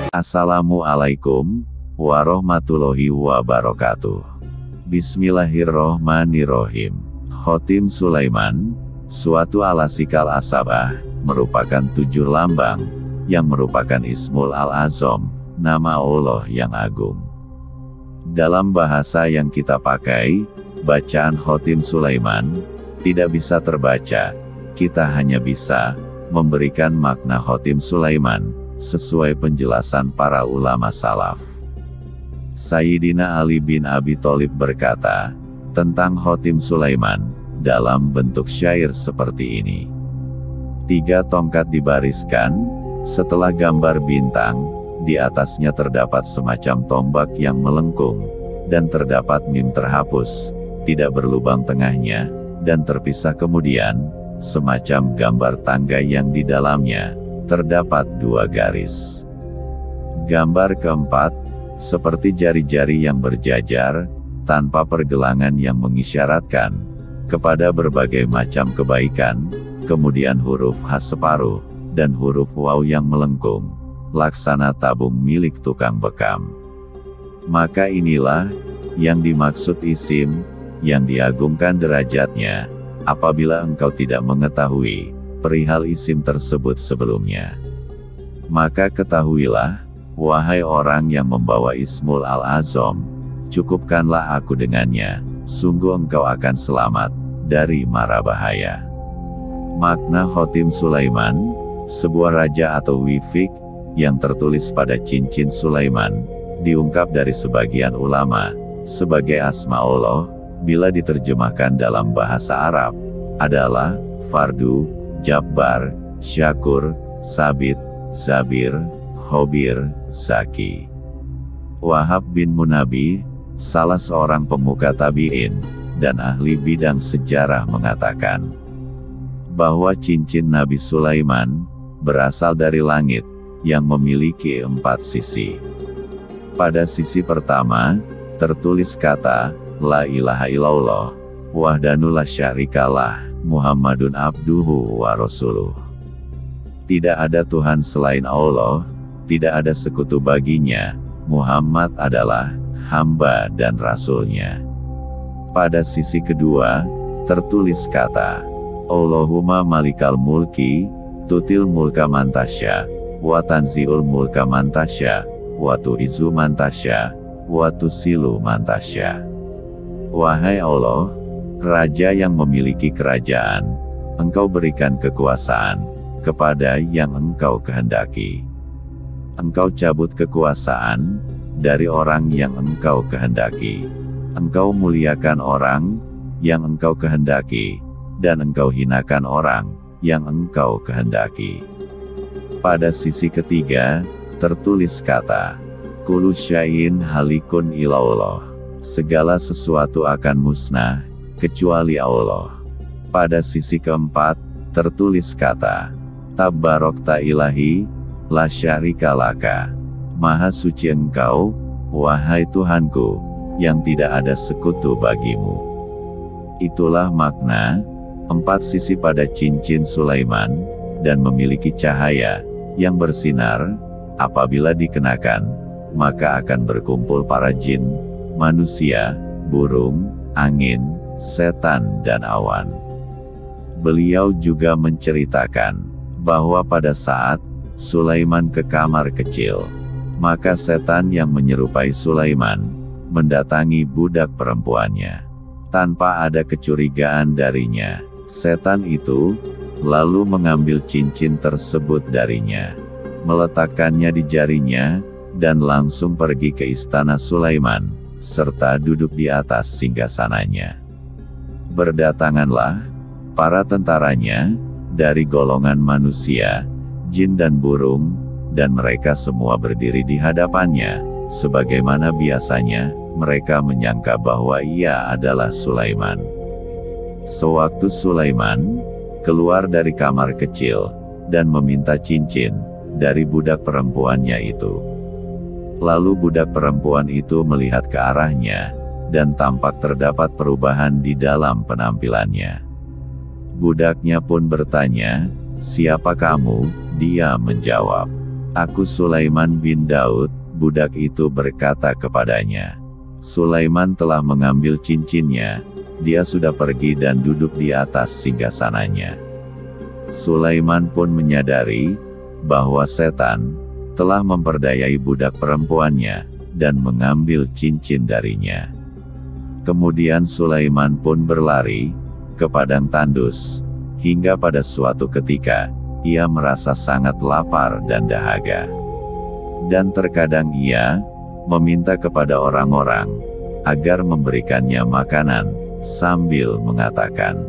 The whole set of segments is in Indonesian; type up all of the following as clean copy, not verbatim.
Assalamualaikum warahmatullahi wabarakatuh. Bismillahirrohmanirrohim. Khotim Sulaiman, suatu alasikal asabah, merupakan 7 lambang, yang merupakan Ismul Al-Azam, nama Allah yang agung. Dalam bahasa yang kita pakai, bacaan Khotim Sulaiman tidak bisa terbaca, kita hanya bisa memberikan makna Khotim Sulaiman sesuai penjelasan para ulama salaf. Sayyidina Ali bin Abi Thalib berkata tentang Khotim Sulaiman dalam bentuk syair seperti ini. 3 tongkat dibariskan, setelah gambar bintang, di atasnya terdapat semacam tombak yang melengkung, dan terdapat mim terhapus, tidak berlubang tengahnya, dan terpisah kemudian, semacam gambar tangga yang di dalamnya, terdapat 2 garis. Gambar keempat, seperti jari-jari yang berjajar, tanpa pergelangan yang mengisyaratkan kepada berbagai macam kebaikan, kemudian huruf H separuh, dan huruf Waw yang melengkung, laksana tabung milik tukang bekam. Maka inilah yang dimaksud isim, yang diagungkan derajatnya, apabila engkau tidak mengetahui perihal isim tersebut sebelumnya. Maka ketahuilah, wahai orang yang membawa Ismul Al-Azam, cukupkanlah aku dengannya, sungguh engkau akan selamat dari mara bahaya. Makna Khotim Sulaiman, sebuah raja atau wifik, yang tertulis pada cincin Sulaiman, diungkap dari sebagian ulama, sebagai asma Allah, bila diterjemahkan dalam bahasa Arab, adalah Fardu, Jabbar, Syakur, Sabit, Zabir, Khobir, Zaki. Wahab bin Munabi, salah seorang pemuka tabi'in, dan ahli bidang sejarah mengatakan, bahwa cincin Nabi Sulaiman, berasal dari langit, yang memiliki 4 sisi. Pada sisi pertama, tertulis kata, La ilaha illallah, wahdanu la syarikalah, Muhammadun abduhu wa rasuluh. Tidak ada Tuhan selain Allah, tidak ada sekutu baginya, Muhammad adalah hamba dan rasulnya. Pada sisi kedua, tertulis kata, Allahumma malikal mulki, tutil mulka mantasya, wa tanziul mulka mantasya, wa tu'izu mantasya, wa tusilu mantasya. Wahai Allah, Raja yang memiliki kerajaan, engkau berikan kekuasaan kepada yang engkau kehendaki. Engkau cabut kekuasaan dari orang yang engkau kehendaki. Engkau muliakan orang yang engkau kehendaki, dan engkau hinakan orang yang engkau kehendaki. Pada sisi ketiga, tertulis kata, Kullu syai'in halikun illa Allah. Segala sesuatu akan musnah, kecuali Allah. Pada sisi keempat, tertulis kata, Tabarokta ilahi, la syarika laka. Maha suci engkau, wahai Tuhanku, yang tidak ada sekutu bagimu. Itulah makna 4 sisi pada cincin Sulaiman, dan memiliki cahaya yang bersinar. Apabila dikenakan, maka akan berkumpul para jin, manusia, burung, angin, setan dan awan. Beliau juga menceritakan bahwa pada saat Sulaiman ke kamar kecil, maka setan yang menyerupai Sulaiman mendatangi budak perempuannya. Tanpa ada kecurigaan darinya, setan itu lalu mengambil cincin tersebut darinya, meletakkannya di jarinya, dan langsung pergi ke istana Sulaiman, serta duduk di atas singgasananya. Berdatanganlah para tentaranya dari golongan manusia, jin dan burung, dan mereka semua berdiri di hadapannya. Sebagaimana biasanya, mereka menyangka bahwa ia adalah Sulaiman. Sewaktu Sulaiman keluar dari kamar kecil dan meminta cincin dari budak perempuannya itu, lalu budak perempuan itu melihat ke arahnya, dan tampak terdapat perubahan di dalam penampilannya. Budaknya pun bertanya, "Siapa kamu?" Dia menjawab, Aku Sulaiman bin Daud. Budak itu berkata kepadanya. Sulaiman telah mengambil cincinnya. Dia sudah pergi dan duduk di atas singgasananya. Sulaiman pun menyadari bahwa setan telah memperdayai budak perempuannya dan mengambil cincin darinya. Kemudian Sulaiman pun berlari ke padang tandus, hingga pada suatu ketika, ia merasa sangat lapar dan dahaga. Dan terkadang ia meminta kepada orang-orang agar memberikannya makanan, sambil mengatakan,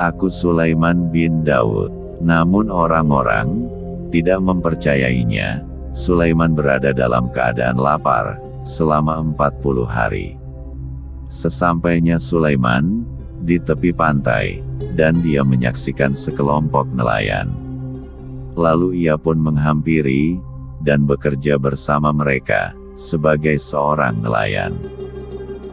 "Aku Sulaiman bin Daud." Namun orang-orang tidak mempercayainya. Sulaiman berada dalam keadaan lapar selama 40 hari. Sesampainya Sulaiman di tepi pantai, dan dia menyaksikan sekelompok nelayan. Lalu ia pun menghampiri dan bekerja bersama mereka sebagai seorang nelayan.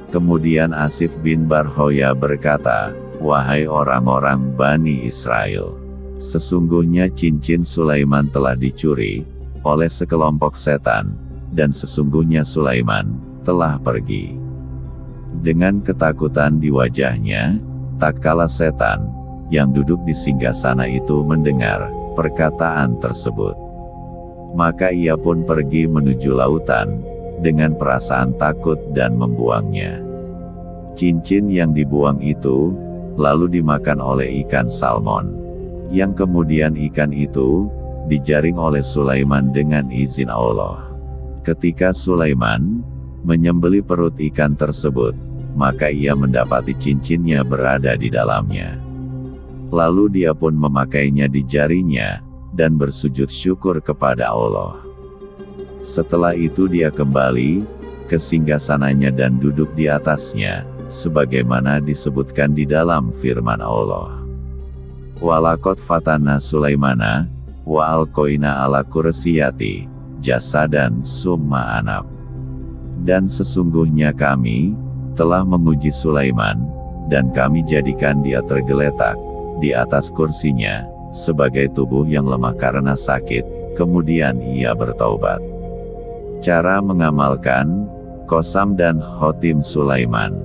Kemudian Asif bin Barhoya berkata, "Wahai orang-orang Bani Israel, sesungguhnya cincin Sulaiman telah dicuri oleh sekelompok setan, dan sesungguhnya Sulaiman telah pergi." Dengan ketakutan di wajahnya, tatkala setan yang duduk di singgasana itu mendengar perkataan tersebut, maka ia pun pergi menuju lautan dengan perasaan takut dan membuangnya. Cincin yang dibuang itu lalu dimakan oleh ikan salmon, yang kemudian ikan itu dijaring oleh Sulaiman dengan izin Allah. Ketika Sulaiman menyembeli perut ikan tersebut, maka ia mendapati cincinnya berada di dalamnya. Lalu dia pun memakainya di jarinya dan bersujud syukur kepada Allah. Setelah itu dia kembali ke singgasananya dan duduk di atasnya, sebagaimana disebutkan di dalam firman Allah. Walaqad fatanna Sulaimana, wa alqoina ala kursiyati, jasadan summa anab. Dan sesungguhnya kami telah menguji Sulaiman, dan kami jadikan dia tergeletak di atas kursinya, sebagai tubuh yang lemah karena sakit, kemudian ia bertaubat. Cara mengamalkan Qasam dan Khotim Sulaiman.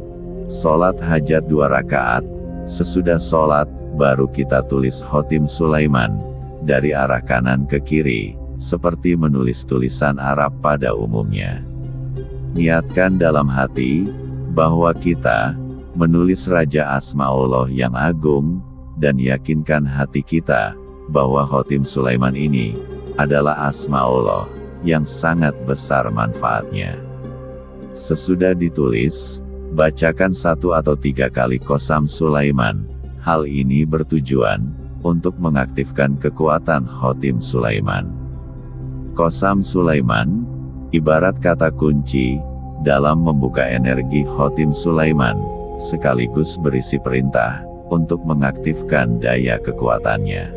Sholat hajat 2 rakaat, sesudah sholat, baru kita tulis Khotim Sulaiman, dari arah kanan ke kiri, seperti menulis tulisan Arab pada umumnya. Niatkan dalam hati, bahwa kita menulis Raja Asmaullah yang agung, dan yakinkan hati kita, bahwa Khotim Sulaiman ini adalah Asmaullah yang sangat besar manfaatnya. Sesudah ditulis, bacakan 1 atau 3 kali Qasam Sulaiman. Hal ini bertujuan untuk mengaktifkan kekuatan Khotim Sulaiman. Qasam Sulaiman ibarat kata kunci dalam membuka energi Khotim Sulaiman, sekaligus berisi perintah untuk mengaktifkan daya kekuatannya.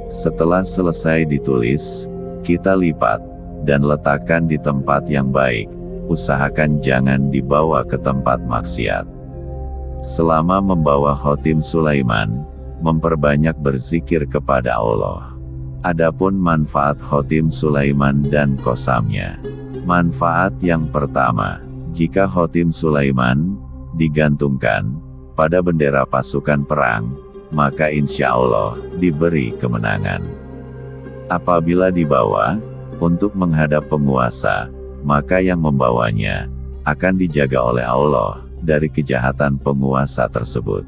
Setelah selesai ditulis, kita lipat dan letakkan di tempat yang baik. Usahakan jangan dibawa ke tempat maksiat. Selama membawa Khotim Sulaiman, memperbanyak berzikir kepada Allah. Adapun manfaat Khotim Sulaiman dan Qasamnya. Manfaat yang pertama, jika Khotim Sulaiman digantungkan pada bendera pasukan perang, maka insya Allah diberi kemenangan. Apabila dibawa untuk menghadap penguasa, maka yang membawanya akan dijaga oleh Allah dari kejahatan penguasa tersebut.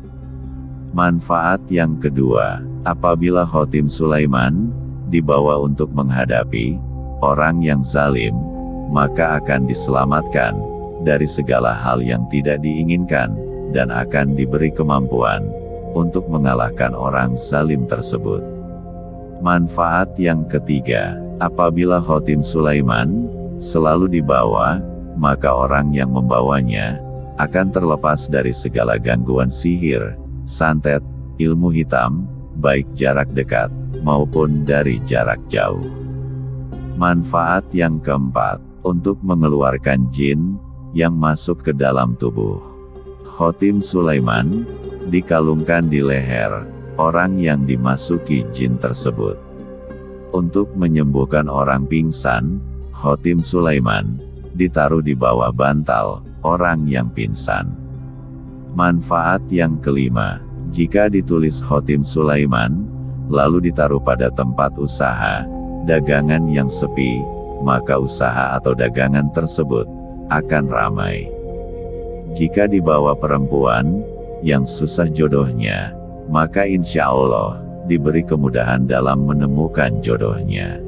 Manfaat yang kedua, apabila Khotim Sulaiman dibawa untuk menghadapi orang yang zalim, maka akan diselamatkan dari segala hal yang tidak diinginkan, dan akan diberi kemampuan untuk mengalahkan orang zalim tersebut. Manfaat yang ketiga, apabila Khotim Sulaiman selalu dibawa, maka orang yang membawanya akan terlepas dari segala gangguan sihir, santet, ilmu hitam, baik jarak dekat maupun dari jarak jauh. Manfaat yang keempat, untuk mengeluarkan jin yang masuk ke dalam tubuh. Khotim Sulaiman dikalungkan di leher orang yang dimasuki jin tersebut. Untuk menyembuhkan orang pingsan, Khotim Sulaiman ditaruh di bawah bantal orang yang pingsan. Manfaat yang kelima, jika ditulis Khotim Sulaiman, lalu ditaruh pada tempat usaha, dagangan yang sepi, maka usaha atau dagangan tersebut akan ramai. Jika dibawa perempuan yang susah jodohnya, maka insya Allah diberi kemudahan dalam menemukan jodohnya.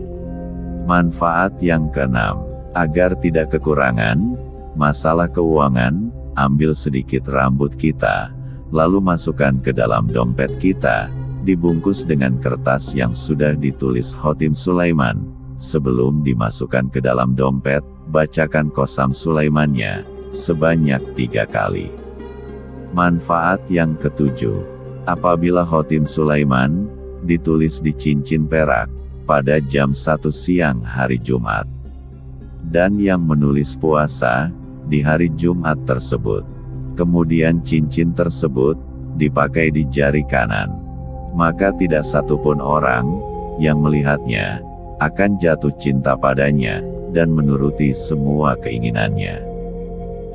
Manfaat yang keenam, agar tidak kekurangan masalah keuangan, ambil sedikit rambut kita, lalu masukkan ke dalam dompet kita, dibungkus dengan kertas yang sudah ditulis Khotim Sulaiman. Sebelum dimasukkan ke dalam dompet, bacakan Qasam Sulaimannya sebanyak 3 kali. Manfaat yang ketujuh, apabila Khotim Sulaiman ditulis di cincin perak pada jam 1 siang hari Jumat, dan yang menulis puasa di hari Jumat tersebut, kemudian cincin tersebut dipakai di jari kanan, maka tidak satupun orang yang melihatnya akan jatuh cinta padanya dan menuruti semua keinginannya.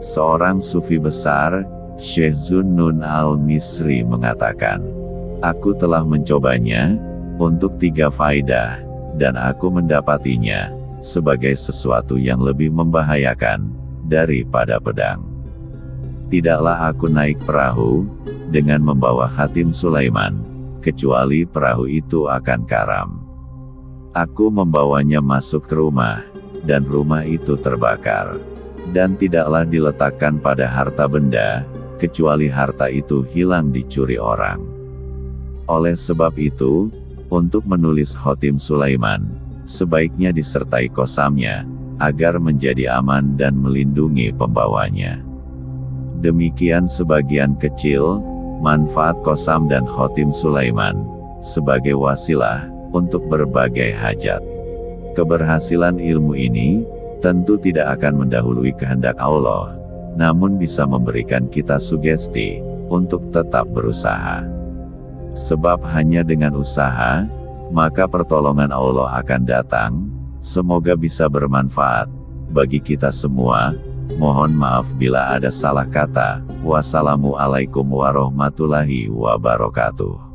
Seorang sufi besar, Syekh Zunnun al-Misri mengatakan, "Aku telah mencobanya untuk 3 faedah, dan aku mendapatinya sebagai sesuatu yang lebih membahayakan daripada pedang. Tidaklah aku naik perahu dengan membawa Khotim Sulaiman, kecuali perahu itu akan karam. Aku membawanya masuk ke rumah, dan rumah itu terbakar. Dan tidaklah diletakkan pada harta benda, kecuali harta itu hilang dicuri orang. Oleh sebab itu, untuk menulis Khotim Sulaiman, sebaiknya disertai qasamnya, agar menjadi aman dan melindungi pembawanya." Demikian sebagian kecil manfaat qasam dan Khotim Sulaiman sebagai wasilah untuk berbagai hajat. Keberhasilan ilmu ini tentu tidak akan mendahului kehendak Allah, namun bisa memberikan kita sugesti untuk tetap berusaha. Sebab hanya dengan usaha, maka pertolongan Allah akan datang. Semoga bisa bermanfaat bagi kita semua. Mohon maaf bila ada salah kata. Wassalamualaikum warahmatullahi wabarakatuh.